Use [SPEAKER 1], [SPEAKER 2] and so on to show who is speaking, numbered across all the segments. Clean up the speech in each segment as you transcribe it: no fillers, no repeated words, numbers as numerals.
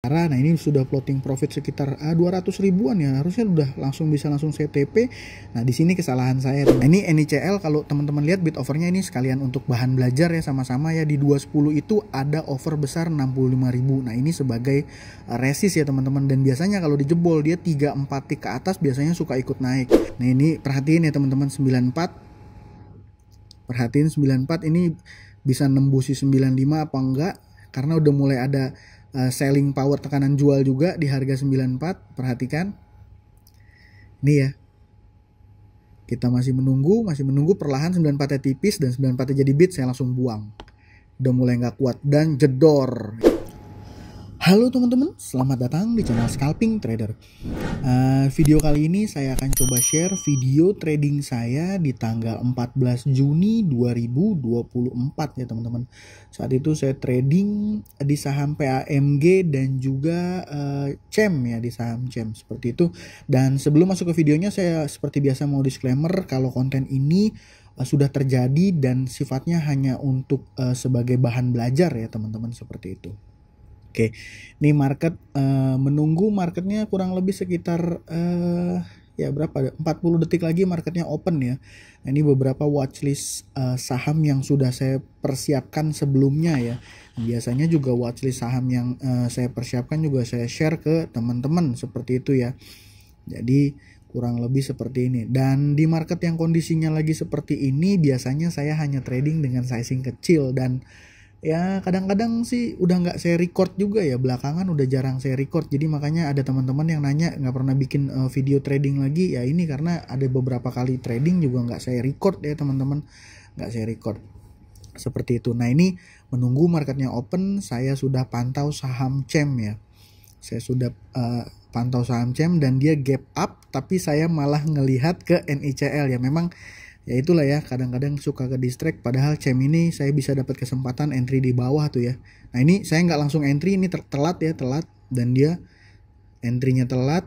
[SPEAKER 1] Nah ini sudah plotting profit sekitar 200 ribuan ya, harusnya udah bisa langsung saya TP. Nah di sini kesalahan saya. Nah ini NICL, kalau teman-teman lihat bid overnya ini sekalian untuk bahan belajar ya, sama-sama ya, di 210 itu ada over besar 65.000. Nah ini sebagai resist ya teman-teman, dan biasanya kalau dijebol dia 3-4 tick ke atas biasanya suka ikut naik. Nah ini perhatiin ya teman-teman, 94. Perhatiin 94 ini bisa nembusi 95 apa enggak, karena udah mulai ada selling power, tekanan jual juga di harga 94. Perhatikan ini ya, kita masih menunggu perlahan. 94 tipis dan 94 jadi bid, saya langsung buang, udah mulai nggak kuat dan jedor. Halo teman-teman, selamat datang di channel Scalping Trader. Video kali ini saya akan coba share video trading saya di tanggal 14 Juni 2024 ya teman-teman. Saat itu saya trading di saham PAMG dan juga CEM ya, di saham CEM seperti itu. Dan sebelum masuk ke videonya, saya seperti biasa mau disclaimer kalau konten ini sudah terjadi dan sifatnya hanya untuk sebagai bahan belajar ya teman-teman, seperti itu. Oke, ini market menunggu marketnya kurang lebih sekitar ya berapa? 40 detik lagi marketnya open ya. Nah, ini beberapa watchlist saham yang sudah saya persiapkan sebelumnya ya. Biasanya juga watchlist saham yang saya persiapkan juga saya share ke teman-teman seperti itu ya. Jadi kurang lebih seperti ini. Dan di market yang kondisinya lagi seperti ini, biasanya saya hanya trading dengan sizing kecil, dan ya kadang-kadang sih udah nggak saya record juga ya, belakangan udah jarang saya record. Jadi makanya ada teman-teman yang nanya nggak pernah bikin video trading lagi ya, ini karena ada beberapa kali trading juga nggak saya record ya teman-teman, nggak saya record seperti itu. Nah ini menunggu marketnya open, saya sudah pantau saham CEM ya, saya sudah pantau saham CEM dan dia gap up, tapi saya malah ngelihat ke NICL ya. Memang ya itulah ya, kadang-kadang suka ke distract, padahal CEM ini saya bisa dapat kesempatan entry di bawah tuh ya. Nah ini saya nggak langsung entry, ini telat ya, telat, dan dia entry-nya telat.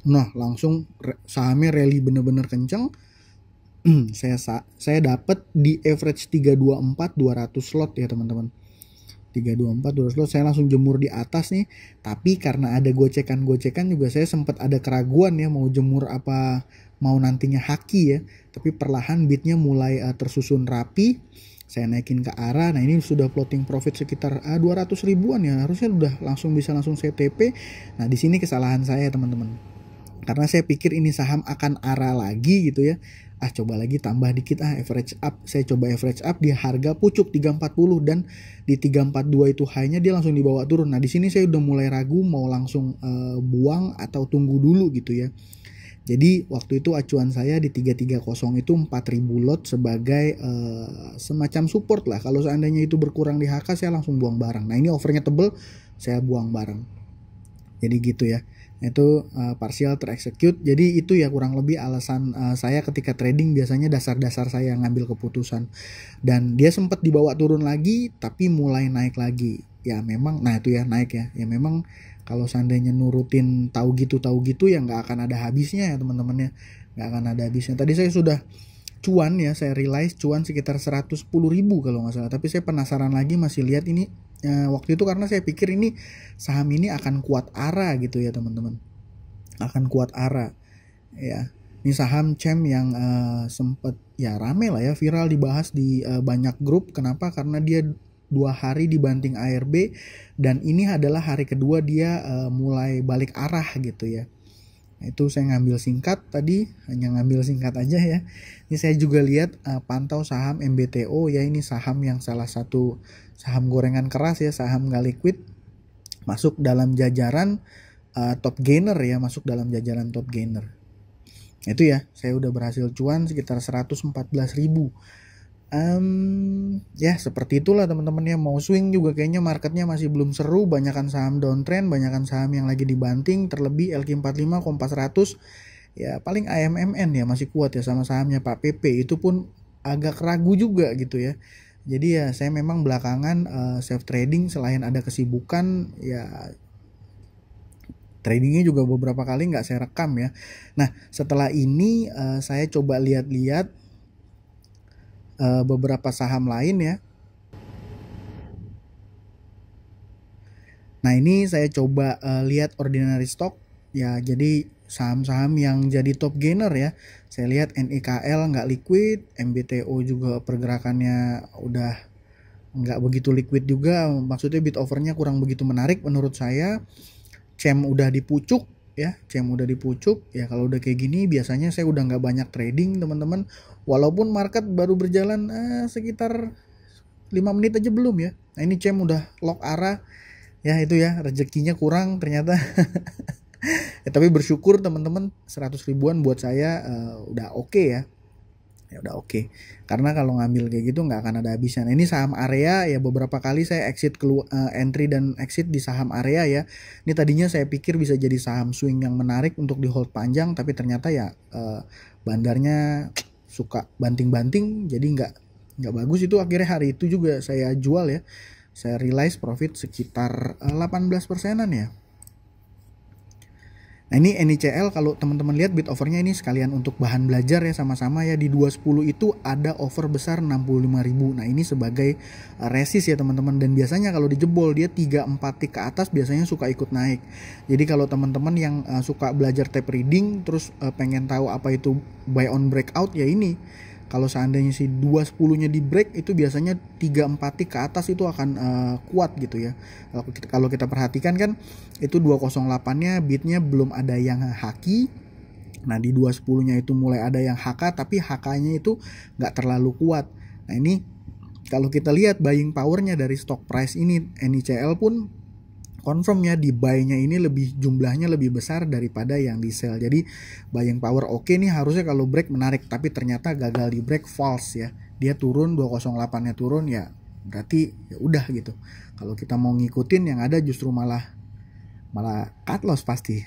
[SPEAKER 1] Nah langsung sahamnya rally bener-bener kenceng. saya dapat di average 324 200 slot ya teman-teman. 324 200 slot saya langsung jemur di atas nih. Tapi karena ada gocekan juga, saya sempat ada keraguan ya mau jemur apa mau nantinya haki ya. Tapi perlahan bidnya mulai tersusun rapi, saya naikin ke arah. Nah ini sudah plotting profit sekitar 200 ribuan ya, harusnya udah bisa langsung saya TP. Nah di sini kesalahan saya teman-teman, karena saya pikir ini saham akan arah lagi gitu ya. Coba lagi tambah dikit average up. Saya coba average up di harga pucuk 340, dan di 342 itu high-nya dia langsung dibawa turun. Nah di sini saya udah mulai ragu mau langsung buang atau tunggu dulu gitu ya. Jadi waktu itu acuan saya di 330 itu 4.000 lot sebagai semacam support lah. Kalau seandainya itu berkurang di HK, saya langsung buang barang. Nah ini overnya tebel, saya buang barang. Jadi gitu ya. Itu partial terexecute. Jadi itu ya kurang lebih alasan saya ketika trading, biasanya dasar-dasar saya ngambil keputusan. Dan dia sempat dibawa turun lagi tapi mulai naik lagi. Ya memang, nah itu ya naik ya. Ya memang kalau seandainya nurutin tahu gitu ya nggak akan ada habisnya ya teman-teman ya. Nggak akan ada habisnya. Tadi saya sudah cuan ya, saya realize cuan sekitar 110.000 kalau nggak salah. Tapi saya penasaran lagi, masih lihat ini waktu itu, karena saya pikir ini saham ini akan kuat arah gitu ya teman-teman, akan kuat arah ya. Ini saham CEM yang sempet ya rame lah ya, viral dibahas di banyak grup. Kenapa? Karena dia 2 hari dibanting ARB, dan ini adalah hari kedua dia mulai balik arah gitu ya. Itu saya ngambil singkat tadi, hanya ngambil singkat aja ya. Ini saya juga lihat pantau saham MBTO ya, ini saham yang salah satu saham gorengan keras ya, saham nggak liquid, masuk dalam jajaran top gainer ya, masuk dalam jajaran top gainer. Itu ya, saya udah berhasil cuan sekitar 114.000. Ya seperti itulah teman-teman ya. Mau swing juga kayaknya marketnya masih belum seru, banyakan saham downtrend, banyakan saham yang lagi dibanting, terlebih LQ45, Kompas 100 ya. Paling AMMN ya masih kuat ya, sama sahamnya Pak PP itu pun agak ragu juga gitu ya. Jadi ya saya memang belakangan self trading, selain ada kesibukan ya, tradingnya juga beberapa kali nggak saya rekam ya. Nah setelah ini saya coba lihat-lihat beberapa saham lain ya. Nah ini saya coba lihat ordinary stock ya, jadi saham-saham yang jadi top gainer ya. Saya lihat NIKL nggak liquid, MBTO juga pergerakannya udah nggak begitu liquid juga, maksudnya bid overnya kurang begitu menarik menurut saya. CEM udah dipucuk ya, CEM udah dipucuk ya. Kalau udah kayak gini biasanya saya udah nggak banyak trading teman-teman, walaupun market baru berjalan sekitar 5 menit aja belum ya. Nah ini CEM udah lock arah ya, itu ya rezekinya kurang ternyata. Ya, tapi bersyukur teman-teman, 100 ribuan buat saya udah oke ya. Ya udah oke. Karena kalau ngambil kayak gitu nggak akan ada habisnya. Nah, ini saham area ya, beberapa kali saya entry dan exit di saham area ya. Ini tadinya saya pikir bisa jadi saham swing yang menarik untuk di hold panjang, tapi ternyata ya bandarnya suka banting-banting, jadi nggak bagus. Itu akhirnya hari itu juga saya jual ya. Saya realize profit sekitar 18%-an ya. Nah ini NICL, kalau teman-teman lihat bid overnya ini sekalian untuk bahan belajar ya, sama-sama ya. Di 210 itu ada over besar 65.000. Nah ini sebagai resist ya teman-teman. Dan biasanya kalau dijebol dia 3-4 tick ke atas biasanya suka ikut naik. Jadi kalau teman-teman yang suka belajar tape reading terus pengen tahu apa itu buy on breakout ya ini. Kalau seandainya si 210-nya di break itu biasanya 3-4 tick ke atas itu akan kuat gitu ya. Kalau kita perhatikan kan itu 208-nya bidnya belum ada yang haki. Nah di 210-nya itu mulai ada yang HK, tapi HK-nya itu nggak terlalu kuat. Nah ini kalau kita lihat buying power-nya dari stock price ini, NICL pun confirm ya, di buy-nya ini jumlahnya lebih besar daripada yang di sell. Jadi buying power oke nih, harusnya kalau break menarik, tapi ternyata gagal di break, false ya. Dia turun, 208-nya turun ya, berarti ya udah gitu. Kalau kita mau ngikutin yang ada justru malah cut loss pasti.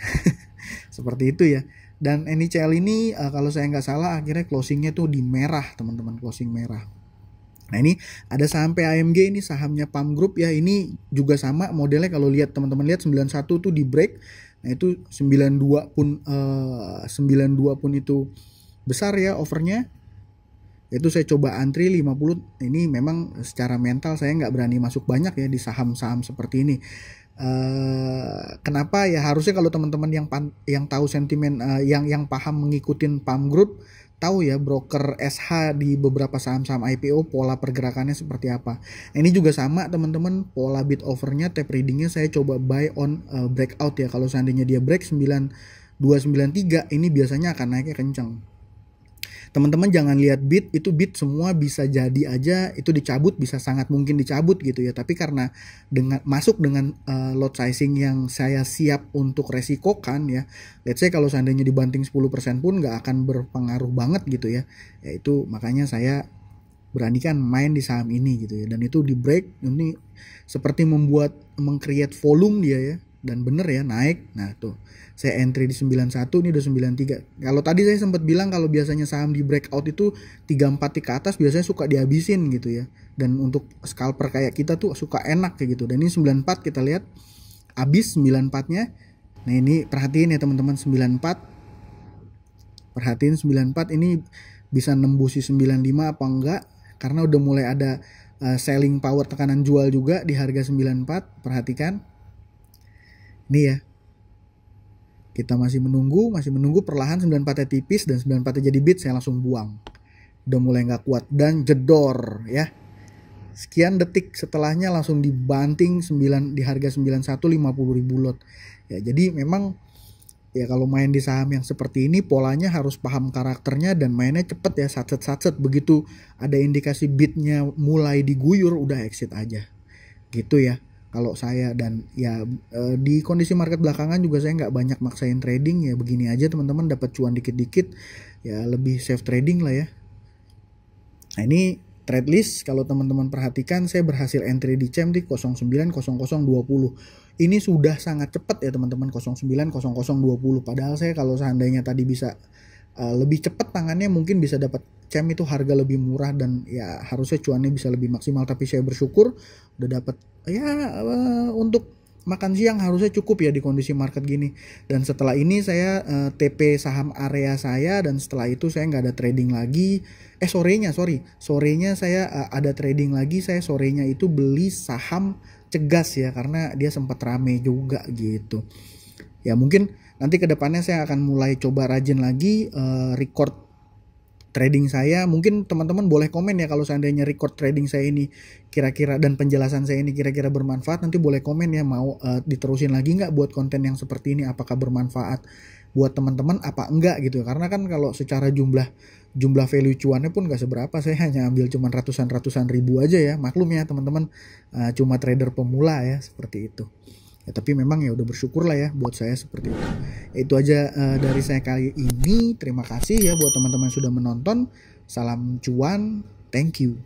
[SPEAKER 1] Seperti itu ya. Dan NICL ini kalau saya nggak salah akhirnya closingnya tuh di merah teman-teman, closing merah. Nah ini ada saham PAMG, ini sahamnya PAM Group ya. Ini juga sama modelnya, kalau lihat teman-teman lihat 91 tuh di break. Nah itu 92 pun itu besar ya overnya. Itu saya coba antri 50. Ini memang secara mental saya nggak berani masuk banyak ya di saham-saham seperti ini. Kenapa ya, harusnya kalau teman-teman yang tahu sentimen, yang paham mengikutin PAM Group, tahu ya broker SH di beberapa saham-saham IPO pola pergerakannya seperti apa. Nah, ini juga sama teman-teman, pola bid overnya, tape readingnya saya coba buy on breakout ya. Kalau seandainya dia break 9293 ini biasanya akan naiknya kencang. Teman-teman jangan lihat bid, itu bid semua bisa jadi aja itu dicabut, bisa sangat mungkin dicabut gitu ya. Tapi karena masuk dengan lot sizing yang saya siap untuk resikokan ya, let's say kalau seandainya dibanting 10% pun nggak akan berpengaruh banget gitu ya. Ya itu makanya saya beranikan main di saham ini gitu ya. Dan itu di break, ini seperti meng-create volume dia ya. Dan bener ya naik. Nah tuh saya entry di 91, ini udah 93. Kalau tadi saya sempat bilang kalau biasanya saham di breakout itu 3-4 tick ke atas biasanya suka dihabisin gitu ya. Dan untuk scalper kayak kita tuh suka enak kayak gitu. Dan ini 94 kita lihat habis 94-nya. Nah ini perhatiin ya teman-teman, 94. Perhatiin 94 ini bisa nembusi 95 apa enggak, karena udah mulai ada selling power, tekanan jual juga di harga 94. Perhatikan ini ya, kita masih menunggu perlahan. 94-nya tipis dan 94-nya jadi bid, saya langsung buang. Udah mulai nggak kuat dan jedor ya. Sekian detik setelahnya langsung dibanting di harga 91, 50.000 lot. Ya jadi memang ya kalau main di saham yang seperti ini polanya harus paham karakternya dan mainnya cepet ya, satset. Begitu ada indikasi bidnya mulai diguyur udah exit aja. Gitu ya. Kalau saya, dan ya di kondisi market belakangan juga saya nggak banyak maksain trading ya, begini aja teman-teman, dapat cuan dikit-dikit ya, lebih safe trading lah ya. Nah ini trade list, kalau teman-teman perhatikan saya berhasil entry di CEM di 090020. Ini sudah sangat cepat ya teman-teman, 090020. Padahal saya kalau seandainya tadi bisa lebih cepat tangannya, mungkin bisa dapat CEM itu harga lebih murah dan ya harusnya cuannya bisa lebih maksimal. Tapi saya bersyukur udah dapat ya untuk makan siang harusnya cukup ya di kondisi market gini. Dan setelah ini saya TP saham area saya, dan setelah itu saya nggak ada trading lagi. Sorenya saya ada trading lagi. Saya sorenya itu beli saham cegas ya, karena dia sempat rame juga gitu. Ya mungkin nanti kedepannya saya akan mulai coba rajin lagi record trading saya. Mungkin teman-teman boleh komen ya kalau seandainya record trading saya ini kira-kira dan penjelasan saya ini kira-kira bermanfaat. Nanti boleh komen ya, mau diterusin lagi nggak buat konten yang seperti ini, apakah bermanfaat buat teman-teman apa enggak gitu. Karena kan kalau secara jumlah value cuannya pun nggak seberapa, saya hanya ambil cuma ratusan ribu aja ya. Maklum ya teman-teman, cuma trader pemula ya, seperti itu. Ya, tapi memang ya udah bersyukur lah ya buat saya seperti itu. Ya, itu aja dari saya kali ini. Terima kasih ya buat teman-teman yang sudah menonton. Salam cuan, thank you.